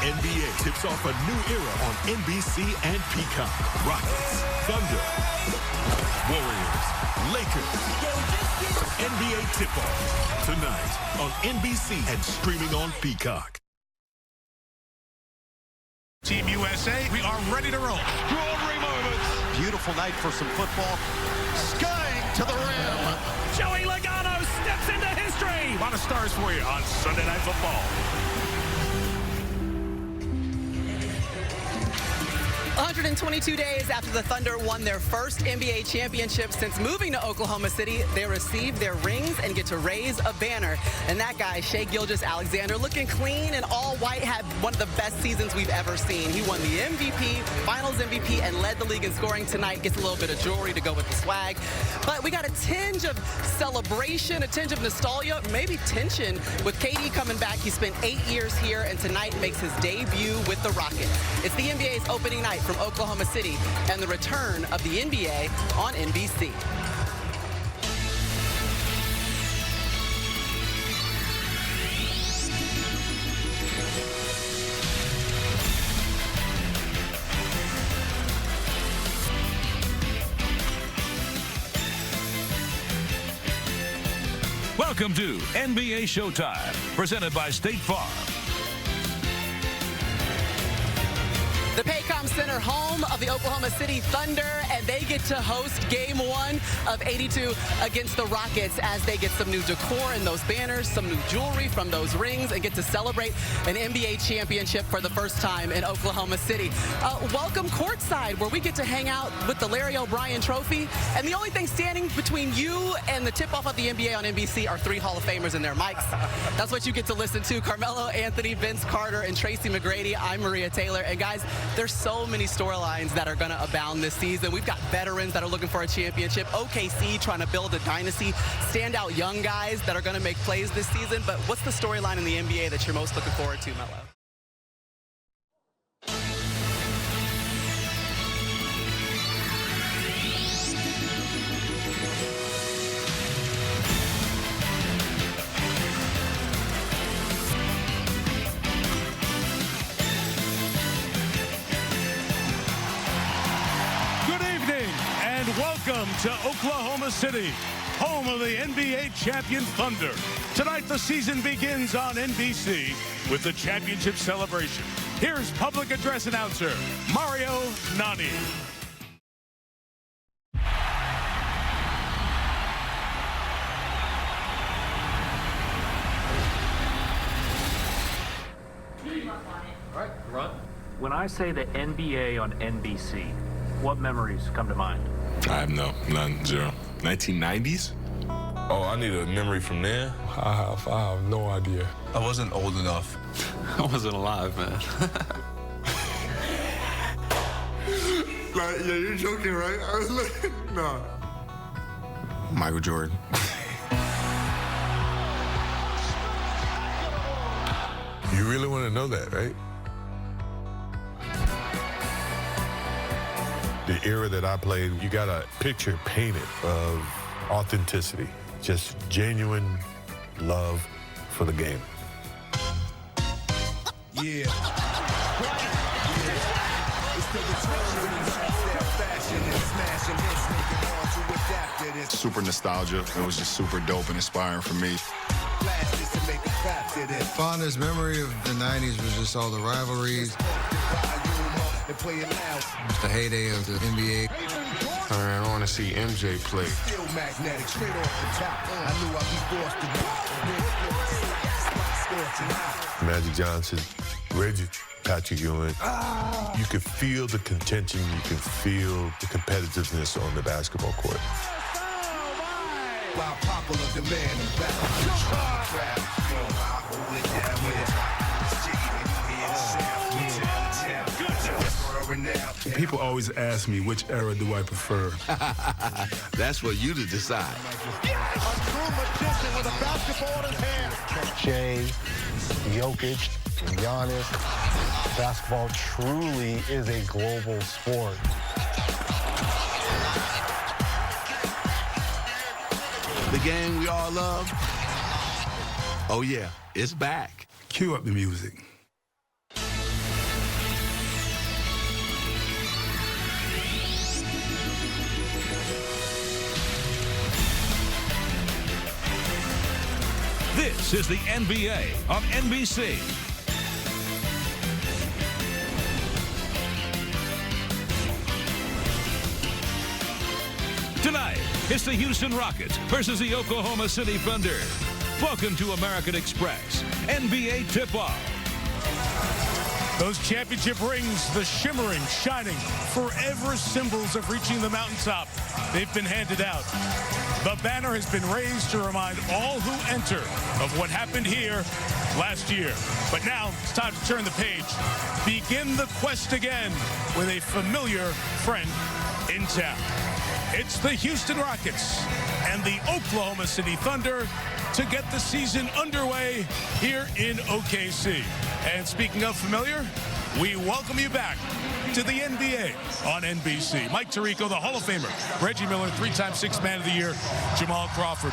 NBA tips off a new era on NBC and Peacock. Rockets, Thunder, Warriors, Lakers. NBA tip-off tonight on NBC and streaming on Peacock. Team USA, we are ready to roll. Extraordinary moments. Beautiful night for some football. Skying to the rim. Joey Logano steps into history. A lot of stars for you on Sunday Night Football. 122 days after the Thunder won their first NBA championship since moving to Oklahoma City, they received their rings and get to raise a banner. And that guy, Shai Gilgeous-Alexander, looking clean and all white, had one of the best seasons we've ever seen. He won the MVP, Finals MVP, and led the league in scoring tonight. Gets a little bit of jewelry to go with the swag. But we got a tinge of celebration, a tinge of nostalgia, maybe tension with KD coming back. He spent 8 years here and tonight makes his debut with the Rockets. It's the NBA's opening night from Oklahoma City and the return of the NBA on NBC. Welcome to NBA Showtime, presented by State Farm. The Paycom Center, home of the Oklahoma City Thunder, and they get to host Game 1 of 82 against the Rockets as they get some new decor in those banners, some new jewelry from those rings, and get to celebrate an NBA championship for the first time in Oklahoma City. Welcome Courtside, where we get to hang out with the Larry O'Brien Trophy, and the only thing standing between you and the tip-off of the NBA on NBC are 3 Hall of Famers and their mics. That's what you get to listen to. Carmelo Anthony, Vince Carter, and Tracy McGrady. I'm Maria Taylor, and guys, there's so many storylines that are going to abound this season. We've got veterans that are looking for a championship. OKC trying to build a dynasty. Standout young guys that are going to make plays this season. But what's the storyline in the NBA that you're most looking forward to, Melo? Welcome to Oklahoma City, home of the NBA champion Thunder. Tonight, the season begins on NBC with the championship celebration. Here's public address announcer Mario Nani. All right, run. When I say the NBA on NBC, what memories come to mind? I have none, zero. 1990s? Oh, I need a memory from there. I have no idea. I wasn't old enough. I wasn't alive, man. Like, yeah, you're joking, right? I was like, no. Michael Jordan. You really want to know that, right? The era that I played, you got a picture painted of authenticity, just genuine love for the game. Yeah. Super nostalgia. It was just super dope and inspiring for me. Fondest memory of the 90s was just all the rivalries. It's the heyday of the NBA. I want to see MJ play. Magic Johnson, Reggie, Patrick Ewing. You could feel the contention. You can feel the competitiveness on the basketball court. People always ask me, which era do I prefer? That's for you to decide. Yes! A true magician with a basketball in his hand. Shai, Jokic, and Giannis. Basketball truly is a global sport. The game we all love? Oh, yeah, it's back. Cue up the music. This is the NBA on NBC. Tonight, it's the Houston Rockets versus the Oklahoma City Thunder. Welcome to American Express, NBA Tip-Off. Those championship rings, the shimmering, shining, forever symbols of reaching the mountaintop, they've been handed out. The banner has been raised to remind all who enter of what happened here last year. But now it's time to turn the page. Begin the quest again with a familiar friend in town. It's the Houston Rockets and the Oklahoma City Thunder to get the season underway here in OKC. And speaking of familiar, we welcome you back to the NBA on NBC. Mike Tirico, the Hall of Famer. Reggie Miller, three-time Sixth Man of the Year. Jamal Crawford.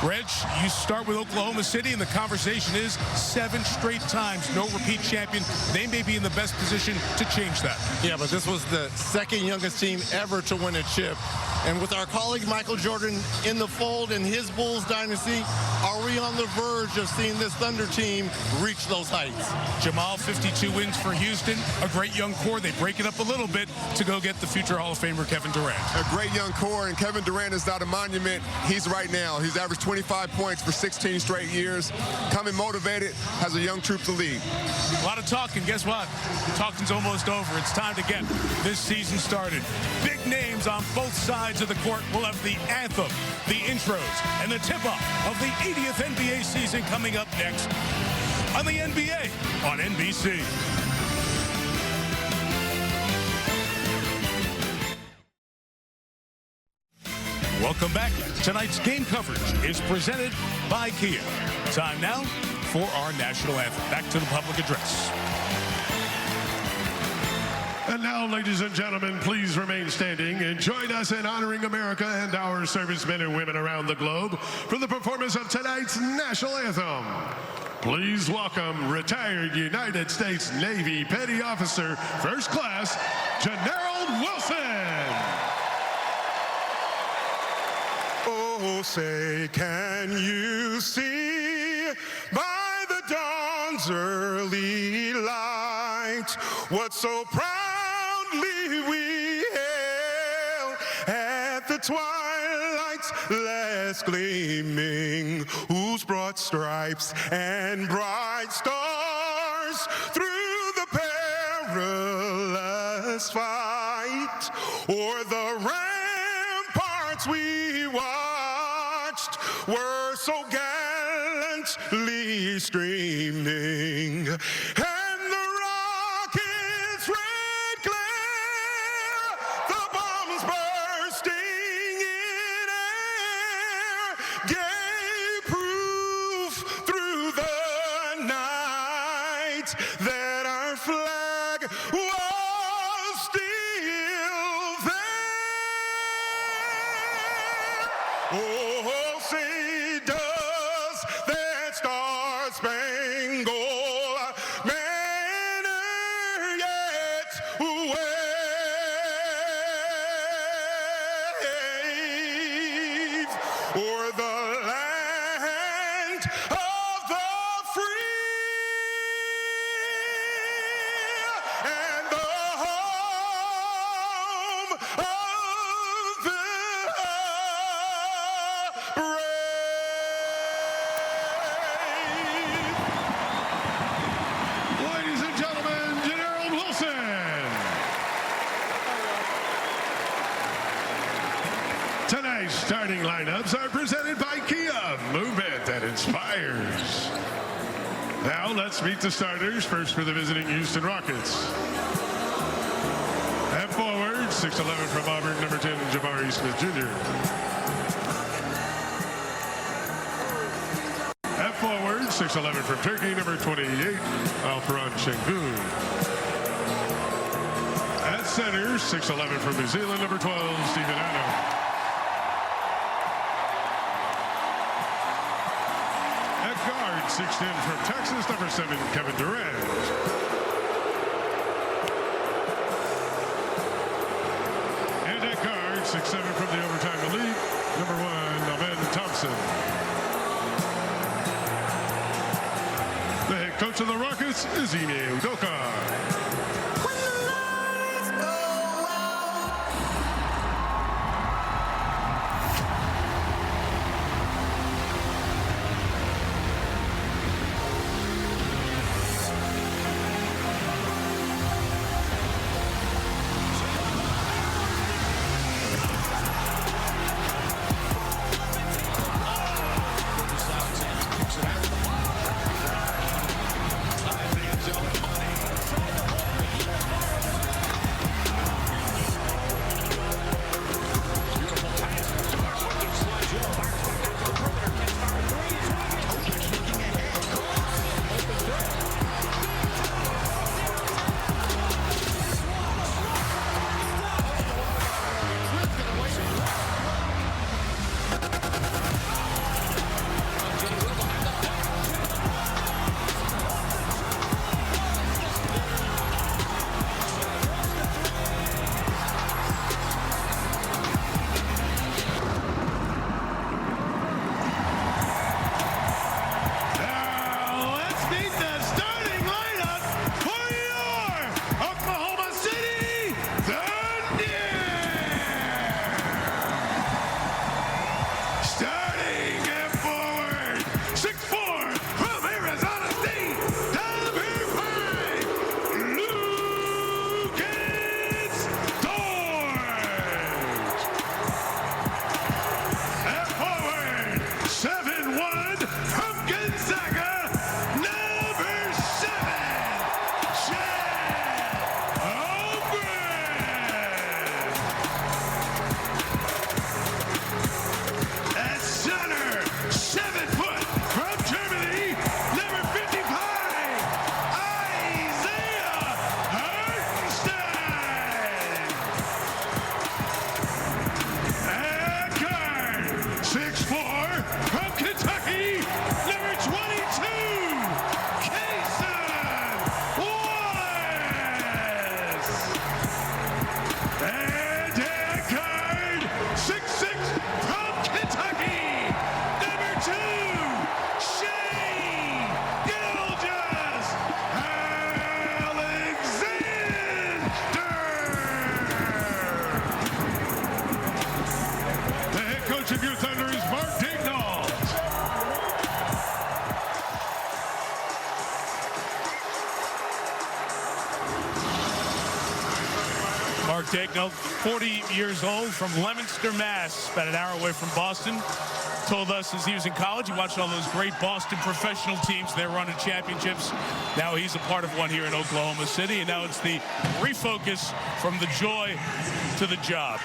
Reg, you start with Oklahoma City, and the conversation is 7 straight times, no repeat champion. They may be in the best position to change that. Yeah, but this was the second youngest team ever to win a chip. And with our colleague Michael Jordan in the fold in his Bulls dynasty, are we on the verge of seeing this Thunder team reach those heights? Jamal, 52 wins for Houston. A great young core. They break it up a little bit to go get the future Hall of Famer Kevin Durant. A great young core, and Kevin Durant is not a monument. He's right now. He's averaged 25 points for 16 straight years. Coming motivated, has a young troop to lead. A lot of talking. Guess what? Talking's almost over. It's time to get this season started. Big names on both sides of the court. We'll have the anthem, the intros, and the tip-off of the 80th NBA season coming up next on the NBA on NBC. Welcome back. Tonight's game coverage is presented by Kia. Time now for our national anthem. Back to the public address. And now, ladies and gentlemen, please remain standing and join us in honoring America and our servicemen and women around the globe for the performance of tonight's national anthem. Please welcome retired United States Navy Petty Officer, First Class, General Wilson. Oh, say, can you see by the dawn's early light what so proudly we hail at the twilight's last gleaming, whose broad stripes and bright stars through the perilous fight o'er the ramparts we watched were so gallantly streaming, and the rocket's red glare, the bombs bursting in air, gave proof through the night that our flag was still there. Oh, say does that star-spangled banner yet wave o'er the land of the free and the home of the brave. Ladies and gentlemen, General Wilson. Tonight's starting lineups are presented by Kia, movement that inspires. Now let's meet the starters. First for the visiting Houston Rockets. At forward, 6'11" from Auburn, number 10, Jabari Smith Jr. At forward, 6'11" from Turkey, number 28, Alperon Şengün. At center, 6'11" from New Zealand, number 12, Stephen Adams. At guard, 6'10" from Texas, number 7, Kevin Durant. And at guard, 6'7" from the overtime elite, number 1, Amen Thompson. head coach of the Rockets is Ime Udoka. Of your Thunder is Mark Daignault. Mark Daignault, 40 years old, from Leominster, Mass, about an hour away from Boston. Told us as he was in college, he watched all those great Boston professional teams. They're running championships. Now he's a part of one here in Oklahoma City, and now it's the refocus from the joy to the job.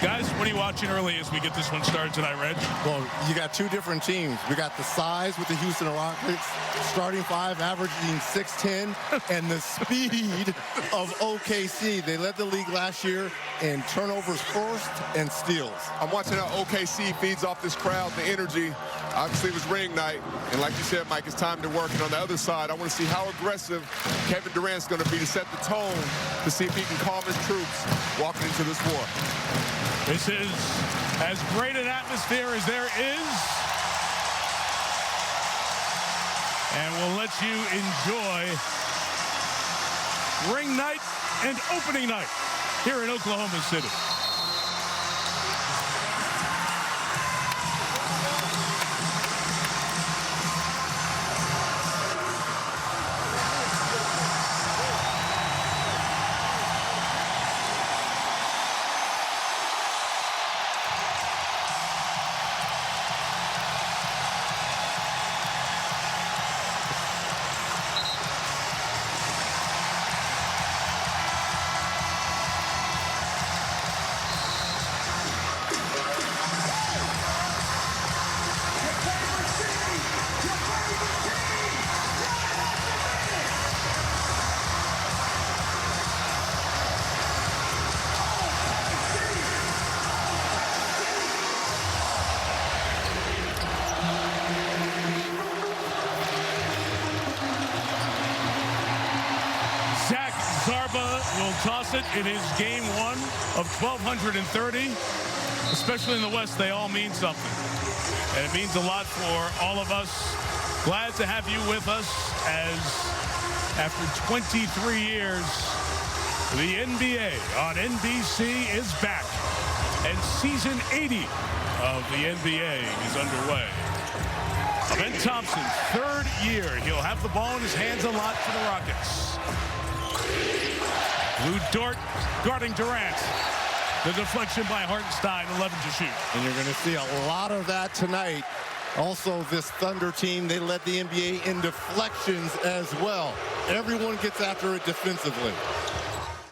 Guys, what are you watching early as we get this one started tonight, Reg? Well, you got two different teams. We got the size with the Houston Rockets, starting five, averaging 6'10", and the speed of OKC. They led the league last year in turnovers first and steals. I'm watching how OKC feeds off this crowd, the energy. Obviously, it was ring night, and like you said, Mike, it's time to work. And on the other side, I want to see how aggressive Kevin Durant's going to be to set the tone to see if he can calm his troops walking into this war. This is as great an atmosphere as there is. And we'll let you enjoy ring night and opening night here in Oklahoma City. Will toss it in his game one of 1,230. Especially in the West, they all mean something. And it means a lot for all of us. Glad to have you with us as after 23 years, the NBA on NBC is back. And season 80 of the NBA is underway. Ben Thompson, third year. He'll have the ball in his hands a lot for the Rockets. Lou Dort guarding Durant. The deflection by Hartenstein, 11 to shoot. And you're going to see a lot of that tonight. Also, this Thunder team, they led the NBA in deflections as well. Everyone gets after it defensively.